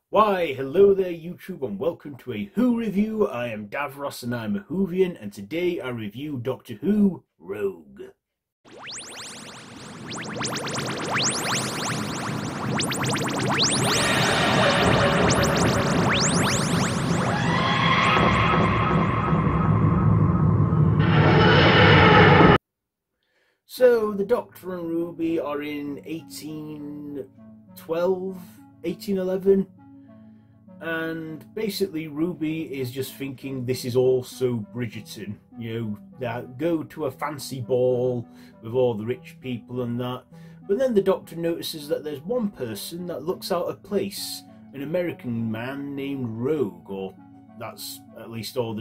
Why, hello there YouTube and welcome to a Who review. I am Davros and I'm a Whovian, and today I review Doctor Who Rogue. So the Doctor and Ruby are in 1811, and basically Ruby is just thinking this is all so Bridgerton, that go to a fancy ball with all the rich people and that. But then the Doctor notices that there's one person that looks out of place, an American man named Rogue, or that's at least all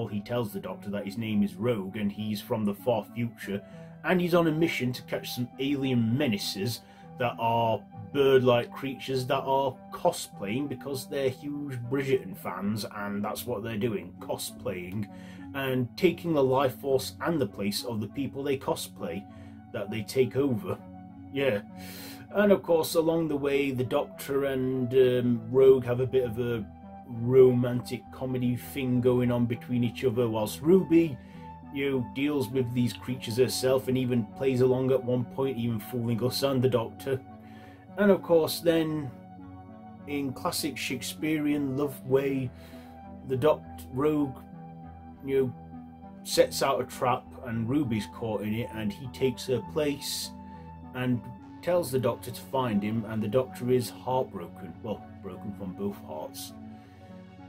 he tells the Doctor, that his name is Rogue and he's from the far future, and he's on a mission to catch some alien menaces that are bird-like creatures that are cosplaying because they're huge Bridgerton fans, and that's what they're doing, cosplaying, and taking the life force and the place of the people they cosplay, that they take over. Yeah. And of course, along the way, the Doctor and Rogue have a bit of a romantic comedy thing going on between each other, whilst Ruby deals with these creatures herself and even plays along at one point, even fooling us and the Doctor. And of course then, in classic Shakespearean love way, the Rogue sets out a trap and Ruby's caught in it, and he takes her place and tells the Doctor to find him, and the Doctor is heartbroken, well, broken from both hearts.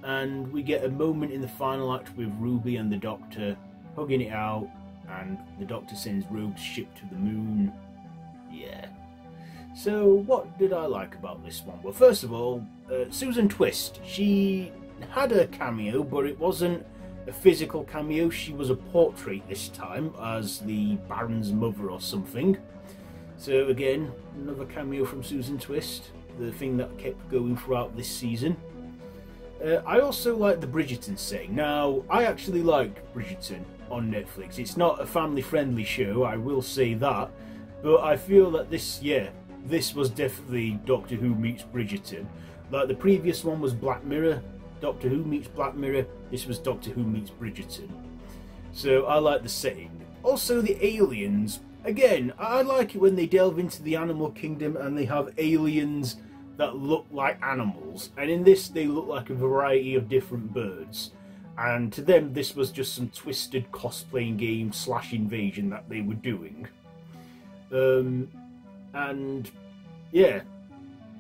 And we get a moment in the final act with Ruby and the Doctor hugging it out, and the Doctor sends Rogue's ship to the moon. Yeah. So what did I like about this one? Well, first of all, Susan Twist. She had a cameo, but it wasn't a physical cameo. She was a portrait this time as the Baron's mother or something. So again, another cameo from Susan Twist, the thing that kept going throughout this season. I also like the Bridgerton setting. Now, I actually like Bridgerton on Netflix. It's not a family-friendly show, I will say that, but I feel that this was definitely Doctor Who meets Bridgerton. Like the previous one was Black Mirror, Doctor Who meets Black Mirror, this was Doctor Who meets Bridgerton. So I like the setting. Also the aliens, again, I like it when they delve into the animal kingdom and they have aliens that look like animals, and in this they look like a variety of different birds, and to them this was just some twisted cosplaying game / invasion that they were doing. And yeah,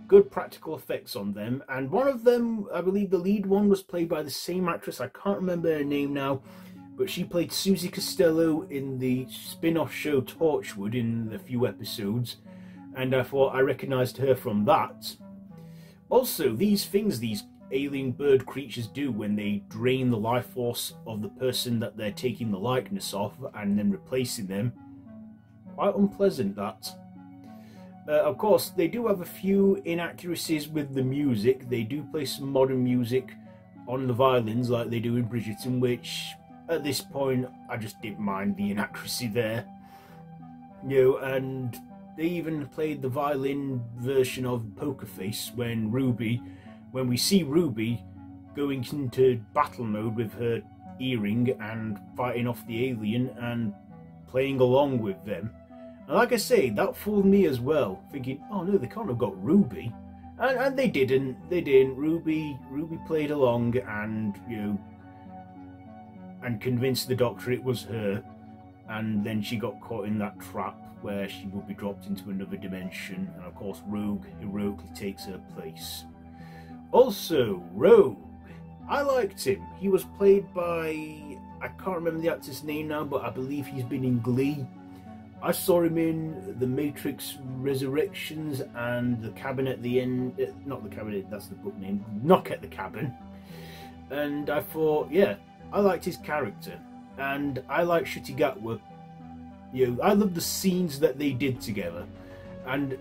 good practical effects on them, and one of them, I believe the lead one, was played by the same actress, I can't remember her name now, but she played Susie Costello in the spin-off show Torchwood in a few episodes, and I thought I recognised her from that. Also, these things these alien bird creatures do when they drain the life force of the person that they're taking the likeness of and then replacing them, quite unpleasant, that. Of course, they do have a few inaccuracies with the music. They do play some modern music on the violins like they do in Bridgerton, which at this point I just didn't mind the inaccuracy there. And they even played the violin version of Poker Face when we see Ruby going into battle mode with her earring and fighting off the alien and playing along with them. And like I say, that fooled me as well, thinking, oh no, they can't have got Ruby. And they didn't. Ruby played along and, and convinced the Doctor it was her, and then she got caught in that trap where she would be dropped into another dimension, and of course Rogue heroically takes her place. Also, Rogue, I liked him. He was played by, I can't remember the actor's name now, but I believe he's been in Glee. I saw him in The Matrix Resurrections and The Cabin at the End, not The Cabin, that's the book name, Knock at the Cabin. And I thought, yeah, I liked his character, and I like Ncuti Gatwa. I love the scenes that they did together, and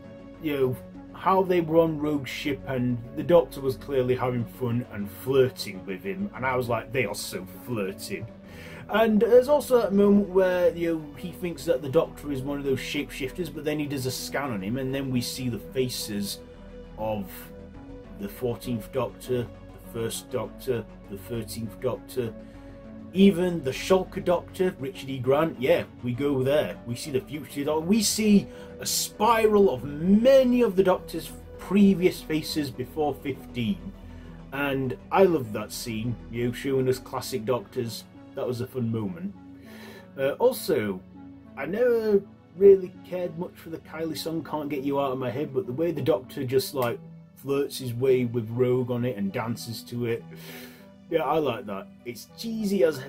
how they were on Rogue's ship, and the Doctor was clearly having fun and flirting with him, and I was like, they are so flirting. And there's also that moment where he thinks that the Doctor is one of those shapeshifters, but then he does a scan on him, and then we see the faces of the 14th Doctor, the 1st Doctor, the 13th Doctor, even the Shulker Doctor, Richard E. Grant. Yeah, we go there. We see the future Doctor. We see a spiral of many of the Doctor's previous faces before 15. And I love that scene, you know, showing us classic Doctors. That was a fun moment. Also, I never really cared much for the Kylie song, Can't Get You Out of My Head, but the way the Doctor just like flirts his way with Rogue on it and dances to it, yeah, I like that. It's cheesy as,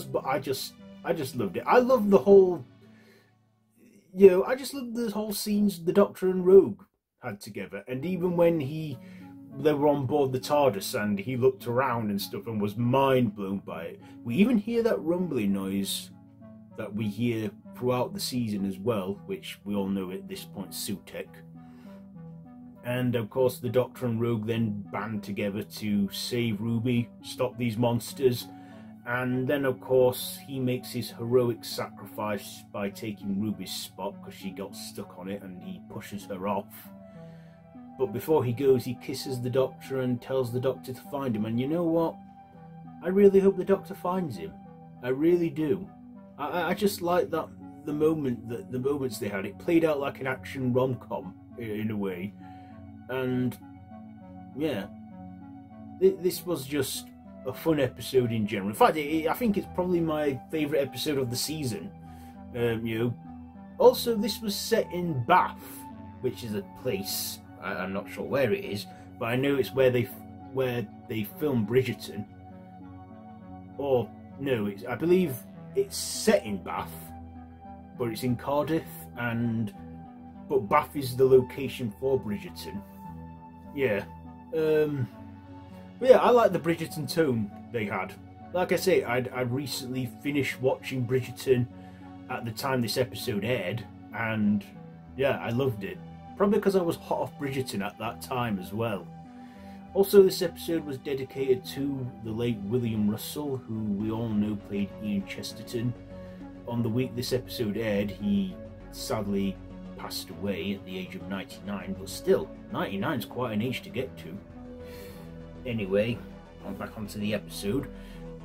but I just loved it. I love the whole, you know, I just love the whole scenes the Doctor and Rogue had together, and even when they were on board the TARDIS and he looked around and stuff and was mind blown by it. We even hear that rumbling noise that we hear throughout the season as well, which we all know at this point, Sutek. And of course the Doctor and Rogue then band together to save Ruby, stop these monsters, and then of course he makes his heroic sacrifice by taking Ruby's spot because she got stuck on it, and he pushes her off. But before he goes, he kisses the Doctor and tells the Doctor to find him. And you know what? I really hope the Doctor finds him. I really do. I just like that the moments they had. It played out like an action rom-com in a way. And yeah, this was just a fun episode in general. In fact, I think it's probably my favourite episode of the season. You know. Also, this was set in Bath, which is a place. I'm not sure where it is, but I know it's where they filmed Bridgerton. Or no, I believe it's set in Bath, but it's in Cardiff, but Bath is the location for Bridgerton. Yeah, but yeah, I like the Bridgerton tone they had. Like I say, I'd recently finished watching Bridgerton at the time this episode aired, and yeah, I loved it. Probably because I was hot off Bridgerton at that time as well. Also, this episode was dedicated to the late William Russell, who we all know played Ian Chesterton. On the week this episode aired, he sadly passed away at the age of 99, but still, 99 is quite an age to get to. Anyway, on back onto the episode.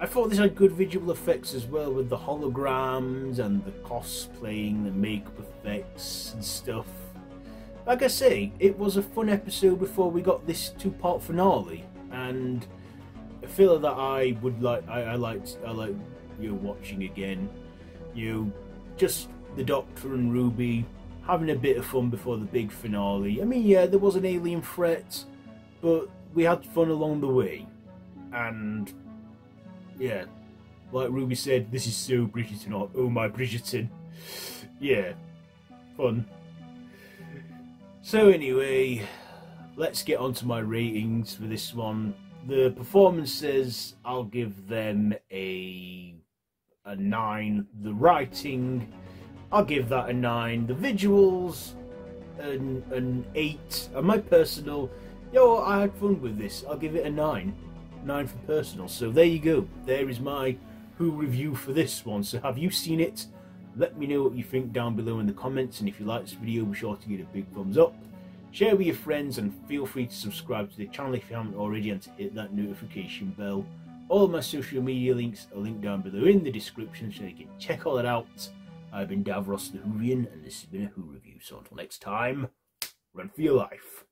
I thought this had good visual effects as well, with the holograms and the cosplaying, the makeup effects and stuff. Like I say, it was a fun episode before we got this two-part finale, and a filler that I would like. I like you know, watching again. You know, just the Doctor and Ruby having a bit of fun before the big finale. I mean, yeah, there was an alien threat, but we had fun along the way, and yeah, like Ruby said, this is so Bridgerton, or oh my Bridgerton. Yeah, fun. So anyway, let's get on to my ratings for this one. The performances, I'll give them a 9. The writing, I'll give that a 9. The visuals, an 8. And my personal, I had fun with this. I'll give it a 9. 9 for personal. So there you go. There is my Who review for this one. So have you seen it? Let me know what you think down below in the comments, and if you like this video, be sure to give it a big thumbs up. Share with your friends, and feel free to subscribe to the channel if you haven't already, and to hit that notification bell. All of my social media links are linked down below in the description, so you can check all that out. I've been Davros the Whovian, and this has been a Who Review. So until next time, run for your life.